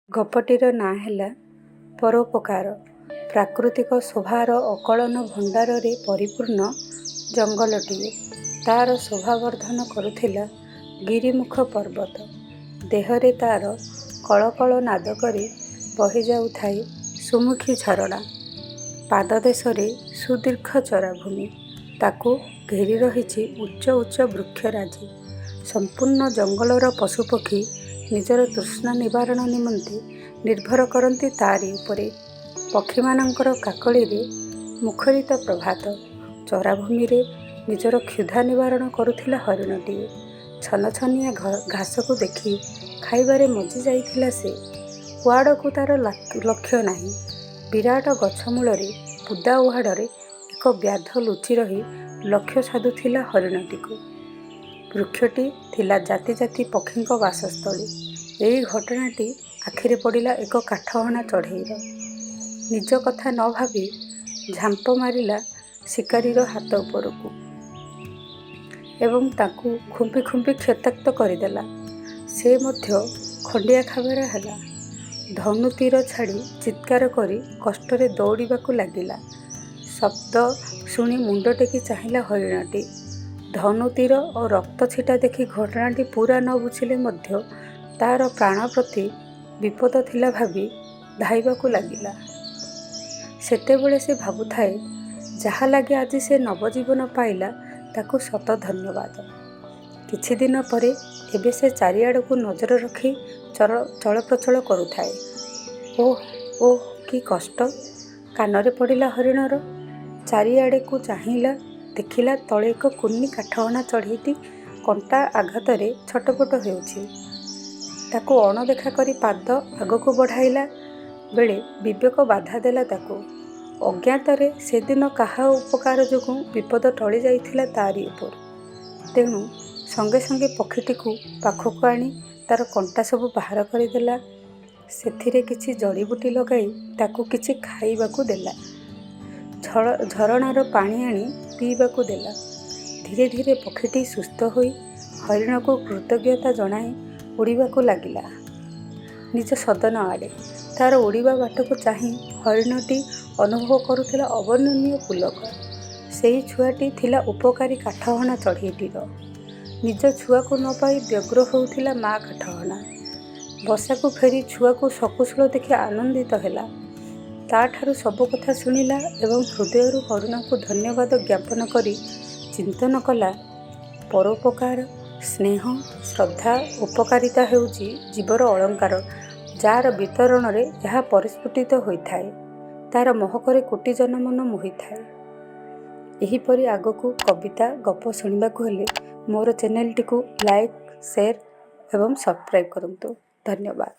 ଗପଟିର ନାଁ ହେଲା ପରୋପକାର। ପ୍ରାକୃତିକ ଶୋଭାର ଅକଳନ ଭଣ୍ଡାରରେ ପରିପୂର୍ଣ୍ଣ ଜଙ୍ଗଲଟିଏ। ତାର ଶୋଭାବର୍ଦ୍ଧନ କରୁଥିଲା ଗିରିମୁଖ ପର୍ବତ। ଦେହରେ ତାର କଳକଳ ନାଦ କରି ବହିଯାଉଥାଏ ସୁମୁଖୀ ଝରଣା। ପାଦଦେଶରେ ସୁଦୀର୍ଘ ଚରାଭୂମି। ତାକୁ ଘେରି ରହିଛି ଉଚ୍ଚ ଉଚ୍ଚ ବୃକ୍ଷରାଜି। ସମ୍ପୂର୍ଣ୍ଣ ଜଙ୍ଗଲର ପଶୁପକ୍ଷୀ ନିଜର ତୃଷ୍ଣା ନିବାରଣ ନିମନ୍ତେ ନିର୍ଭର କରନ୍ତି ତାରି ଉପରେ। ପକ୍ଷୀମାନଙ୍କର କାକଳିରେ ମୁଖରିତ ପ୍ରଭାତ। ଚରାଭୂମିରେ ନିଜର କ୍ଷୁଧା ନିବାରଣ କରୁଥିଲା ହରିଣଟିଏ। ଛନଛନିଆ ଘାସକୁ ଦେଖି ଖାଇବାରେ ମଜି ଯାଇଥିଲା ସେ। କୁଆଡ଼କୁ ତାର ଲକ୍ଷ୍ୟ ନାହିଁ। ବିରାଟ ଗଛ ମୂଳରେ ବୁଦା ଉହାଡ଼ରେ ଏକ ବ୍ୟାଧ ଲୁଚି ରହି ଲକ୍ଷ୍ୟ ସାଧୁଥିଲା ହରିଣଟିକୁ। ବୃକ୍ଷଟି ଥିଲା ଜାତି ଜାତି ପକ୍ଷୀଙ୍କ ବାସସ୍ଥଳୀ। ଏଇ ଘଟଣାଟି ଆଖିରେ ପଡ଼ିଲା ଏକ କାଠହଣା ଚଢ଼େଇର। ନିଜ କଥା ନ ଭାବି ଝାମ୍ପ ମାରିଲା ଶିକାରୀର ହାତ ଉପରକୁ ଏବଂ ତାକୁ ଖୁମ୍ପି ଖୁମ୍ପି କ୍ଷତାକ୍ତ କରିଦେଲା। ସେ ମଧ୍ୟ ଖଣ୍ଡିଆ ଖାବରା ହେଲା। ଧନୁ ତୀର ଛାଡ଼ି ଚିତ୍କାର କରି କଷ୍ଟରେ ଦୌଡ଼ିବାକୁ ଲାଗିଲା। ଶବ୍ଦ ଶୁଣି ମୁଣ୍ଡ ଟେକି ଚାହିଁଲା ହରିଣଟି। ଧନୁ ତୀର ଓ ରକ୍ତ ଛିଟା ଦେଖି ଘଟଣାଟି ପୂରା ନ ବୁଝିଲେ ମଧ୍ୟ ତାର ପ୍ରାଣ ପ୍ରତି ବିପଦ ଥିଲା ଭାବି ଧାଇବାକୁ ଲାଗିଲା। ସେତେବେଳେ ସେ ଭାବୁଥାଏ, ଯାହା ଲାଗି ଆଜି ସେ ନବଜୀବନ ପାଇଲା ତାକୁ ଶତ ଧନ୍ୟବାଦ। କିଛି ଦିନ ପରେ ଏବେ ସେ ଚାରିଆଡ଼କୁ ନଜର ରଖି ଚଳପ୍ରଚଳ କରୁଥାଏ। ଓଃ ଓଃ କି କଷ୍ଟ! କାନରେ ପଡ଼ିଲା ହରିଣର। ଚାରିଆଡ଼କୁ ଚାହିଁଲା, ଦେଖିଲା ତଳେ ଏକ କୁନି କାଠହଣା ଚଢ଼େଇଟି କଣ୍ଟା ଆଘାତରେ ଛଟପଟ ହେଉଛି। ତାକୁ ଅଣଦେଖା କରି ପାଦ ଆଗକୁ ବଢ଼ାଇଲା ବେଳେ ବିବେକ ବାଧା ଦେଲା ତାକୁ। ଅଜ୍ଞାତରେ ସେଦିନ କାହା ଉପକାର ଯୋଗୁଁ ବିପଦ ଟଳି ଯାଇଥିଲା ତାରି ଉପରୁ। ତେଣୁ ସଙ୍ଗେ ସଙ୍ଗେ ପକ୍ଷୀଟିକୁ ପାଖକୁ ଆଣି ତାର କଣ୍ଟା ସବୁ ବାହାର କରିଦେଲା। ସେଥିରେ କିଛି ଜଡ଼ିବୁଟି ଲଗାଇ ତାକୁ କିଛି ଖାଇବାକୁ ଦେଲା। ଝରଣାର ପାଣି ଆଣି ପିଇବାକୁ ଦେଲା। ଧୀରେ ଧୀରେ ପକ୍ଷୀଟି ସୁସ୍ଥ ହୋଇ ହରିଣକୁ କୃତଜ୍ଞତା ଜଣାଇ ଉଡ଼ିବାକୁ ଲାଗିଲା ନିଜ ସଦନ ଆଡ଼େ। ତାର ଉଡ଼ିବା ବାଟକୁ ଚାହିଁ ହରିଣଟି ଅନୁଭବ କରୁଥିଲା ଅବର୍ଣ୍ଣନୀୟ ପୁଲକ। ସେଇ ଛୁଆଟି ଥିଲା ଉପକାରୀ କାଠହଣା ଚଢ଼େଇଟିର। ନିଜ ଛୁଆକୁ ନ ପାଇ ବ୍ୟଗ୍ର ହେଉଥିଲା ମା କାଠହଣା। ବସାକୁ ଫେରି ଛୁଆକୁ ସକୁଶଳ ଦେଖି ଆନନ୍ଦିତ ହେଲା। ତାଠାରୁ ସବୁ କଥା ଶୁଣିଲା ଏବଂ ହୃଦୟରୁ ହରିଣକୁ ଧନ୍ୟବାଦ ଜ୍ଞାପନ କରି ଚିନ୍ତନ କଲା, ପରୋପକାର, ସ୍ନେହ, ଶ୍ରଦ୍ଧା, ଉପକାରିତା ହେଉଛି ଜୀବର ଅଳଙ୍କାର ଯାର ବିତରଣରେ ଏହା ପରିସ୍ଫୁଟିତ ହୋଇଥାଏ। ତାର ମହକରେ କୋଟି ଜନମନ ମୋହିଥାଏ। ଏହିପରି ଆଗକୁ କବିତା, ଗପ ଶୁଣିବାକୁ ହେଲେ ମୋର ଚ୍ୟାନେଲଟିକୁ ଲାଇକ୍, ସେୟାର ଏବଂ ସବସ୍କ୍ରାଇବ୍ କରନ୍ତୁ। ଧନ୍ୟବାଦ।